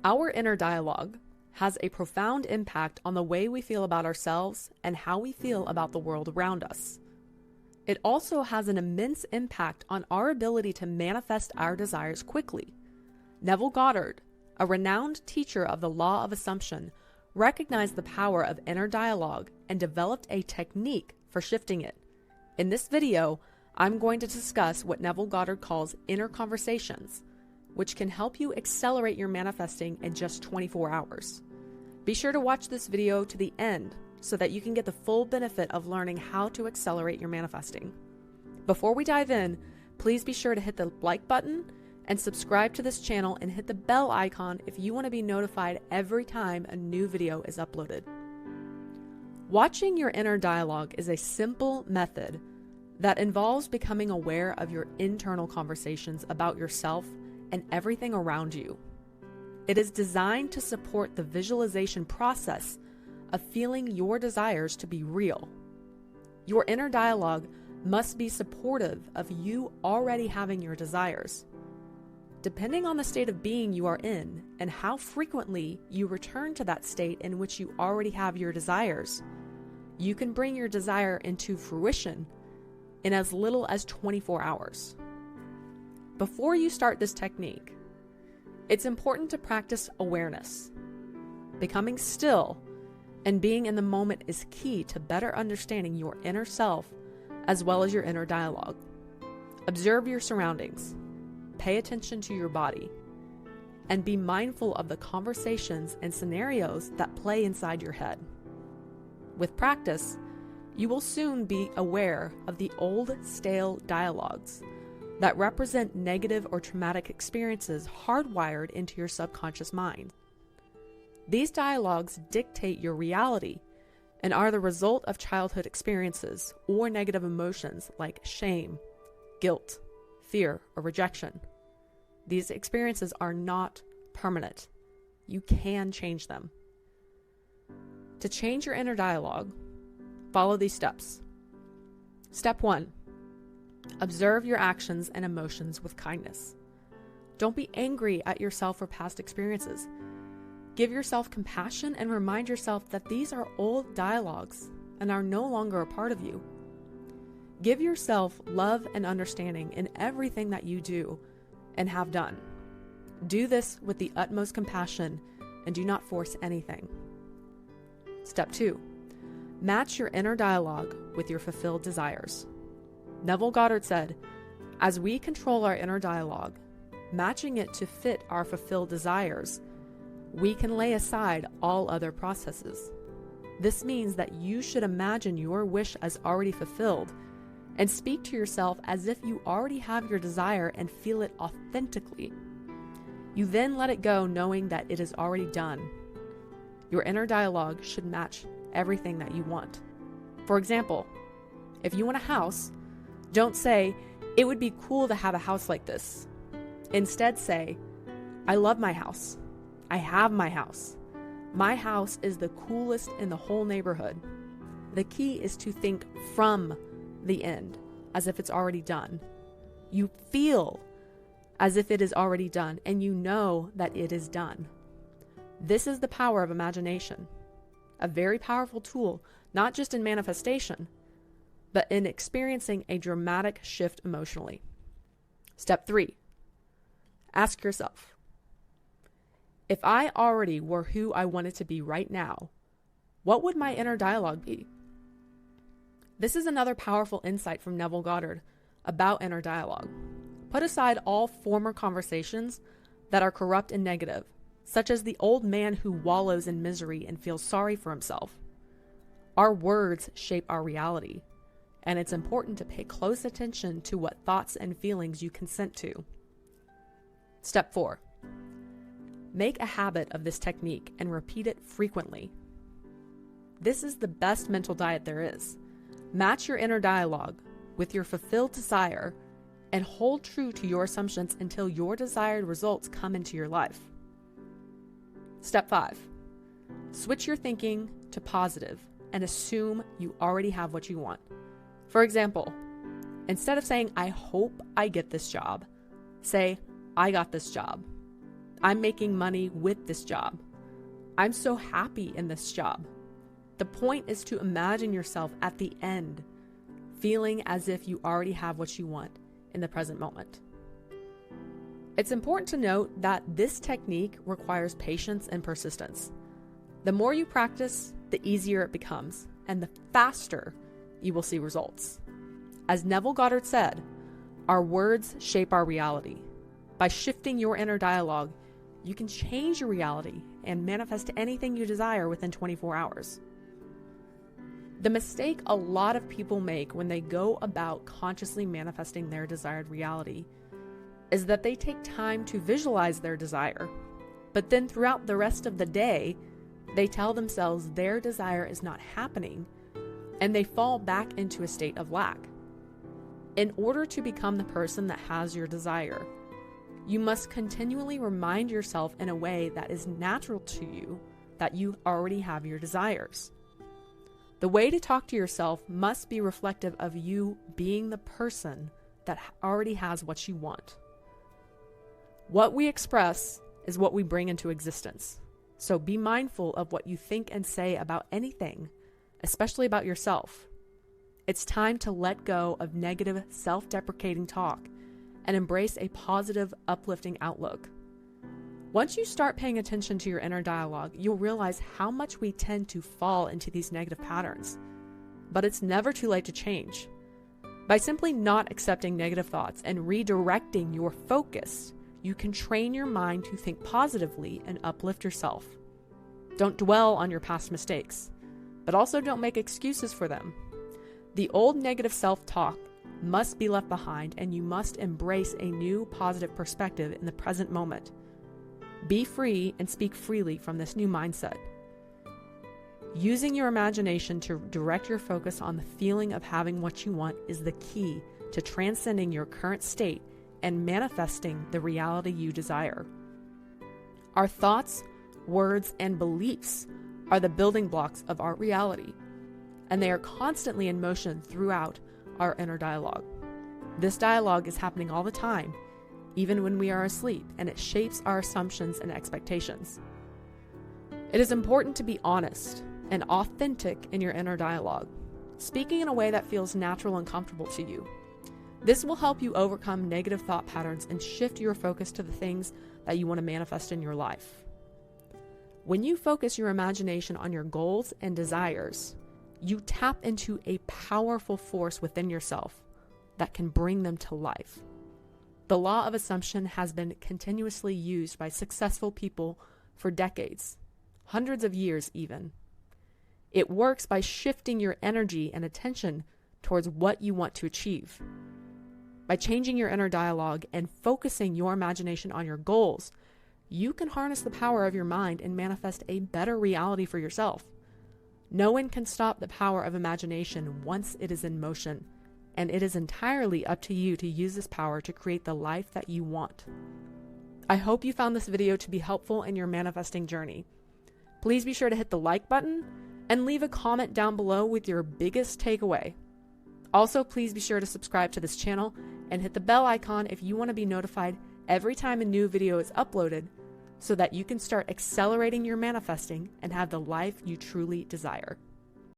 Our inner dialogue has a profound impact on the way we feel about ourselves and how we feel about the world around us. It also has an immense impact on our ability to manifest our desires quickly. Neville Goddard, a renowned teacher of the law of assumption, recognized the power of inner dialogue and developed a technique for shifting it. In this video, I'm going to discuss what Neville Goddard calls inner conversations, which can help you accelerate your manifesting in just 24 hours. Be sure to watch this video to the end so that you can get the full benefit of learning how to accelerate your manifesting. Before we dive in, please be sure to hit the like button and subscribe to this channel and hit the bell icon if you want to be notified every time a new video is uploaded. Watching your inner dialogue is a simple method that involves becoming aware of your internal conversations about yourself and everything around you. It is designed to support the visualization process of feeling your desires to be real. Your inner dialogue must be supportive of you already having your desires. Depending on the state of being you are in and how frequently you return to that state in which you already have your desires, you can bring your desire into fruition in as little as 24 hours. Before you start this technique, it's important to practice awareness. Becoming still and being in the moment is key to better understanding your inner self as well as your inner dialogue. Observe your surroundings, pay attention to your body, and be mindful of the conversations and scenarios that play inside your head. With practice, you will soon be aware of the old, stale dialogues that represent negative or traumatic experiences hardwired into your subconscious mind. These dialogues dictate your reality and are the result of childhood experiences or negative emotions like shame, guilt, fear, or rejection. These experiences are not permanent. You can change them. To change your inner dialogue, follow these steps. Step 1. Observe your actions and emotions with kindness. Don't be angry at yourself for past experiences. Give yourself compassion and remind yourself that these are old dialogues and are no longer a part of you. Give yourself love and understanding in everything that you do and have done. Do this with the utmost compassion and do not force anything. Step 2. Match your inner dialogue with your fulfilled desires. Neville Goddard said, as we control our inner dialogue, matching it to fit our fulfilled desires, we can lay aside all other processes. This means that you should imagine your wish as already fulfilled and speak to yourself as if you already have your desire and feel it authentically. You then let it go knowing that it is already done. Your inner dialogue should match everything that you want. For example, if you want a house, don't say, it would be cool to have a house like this. Instead say, I love my house. I have my house. My house is the coolest in the whole neighborhood. The key is to think from the end, as if it's already done. You feel as if it is already done, and you know that it is done. This is the power of imagination, a very powerful tool, not just in manifestation, but in experiencing a dramatic shift emotionally. Step 3. Ask yourself, if I already were who I wanted to be right now, what would my inner dialogue be? This is another powerful insight from Neville Goddard about inner dialogue. Put aside all former conversations that are corrupt and negative, such as the old man who wallows in misery and feels sorry for himself. Our words shape our reality, and it's important to pay close attention to what thoughts and feelings you consent to. Step 4. Make a habit of this technique and repeat it frequently. This is the best mental diet there is. Match your inner dialogue with your fulfilled desire and hold true to your assumptions until your desired results come into your life. Step 5. Switch your thinking to positive and assume you already have what you want. For example, instead of saying, I hope I get this job, say, I got this job. I'm making money with this job. I'm so happy in this job. The point is to imagine yourself at the end, feeling as if you already have what you want in the present moment. It's important to note that this technique requires patience and persistence. The more you practice, the easier it becomes, and the faster you will see results. As Neville Goddard said, our words shape our reality. By shifting your inner dialogue, you can change your reality and manifest anything you desire within 24 hours. The mistake a lot of people make when they go about consciously manifesting their desired reality is that they take time to visualize their desire, but then throughout the rest of the day, they tell themselves their desire is not happening, and they fall back into a state of lack. In order to become the person that has your desire, you must continually remind yourself in a way that is natural to you that you already have your desires. The way to talk to yourself must be reflective of you being the person that already has what you want. What we express is what we bring into existence. So be mindful of what you think and say about anything, especially about yourself. It's time to let go of negative, self-deprecating talk and embrace a positive, uplifting outlook. Once you start paying attention to your inner dialogue, you'll realize how much we tend to fall into these negative patterns. But it's never too late to change. By simply not accepting negative thoughts and redirecting your focus, you can train your mind to think positively and uplift yourself. Don't dwell on your past mistakes, but also don't make excuses for them. The old negative self-talk must be left behind, and you must embrace a new positive perspective in the present moment. Be free and speak freely from this new mindset. Using your imagination to direct your focus on the feeling of having what you want is the key to transcending your current state and manifesting the reality you desire. Our thoughts, words, and beliefs are the building blocks of our reality, and they are constantly in motion throughout our inner dialogue. This dialogue is happening all the time, even when we are asleep, and it shapes our assumptions and expectations. It is important to be honest and authentic in your inner dialogue, speaking in a way that feels natural and comfortable to you. This will help you overcome negative thought patterns and shift your focus to the things that you want to manifest in your life. When you focus your imagination on your goals and desires, you tap into a powerful force within yourself that can bring them to life. The law of assumption has been continuously used by successful people for decades, hundreds of years even. It works by shifting your energy and attention towards what you want to achieve. By changing your inner dialogue and focusing your imagination on your goals, you can harness the power of your mind and manifest a better reality for yourself. No one can stop the power of imagination once it is in motion, and it is entirely up to you to use this power to create the life that you want. I hope you found this video to be helpful in your manifesting journey. Please be sure to hit the like button and leave a comment down below with your biggest takeaway. Also, please be sure to subscribe to this channel and hit the bell icon if you want to be notified every time a new video is uploaded so that you can start accelerating your manifesting and have the life you truly desire.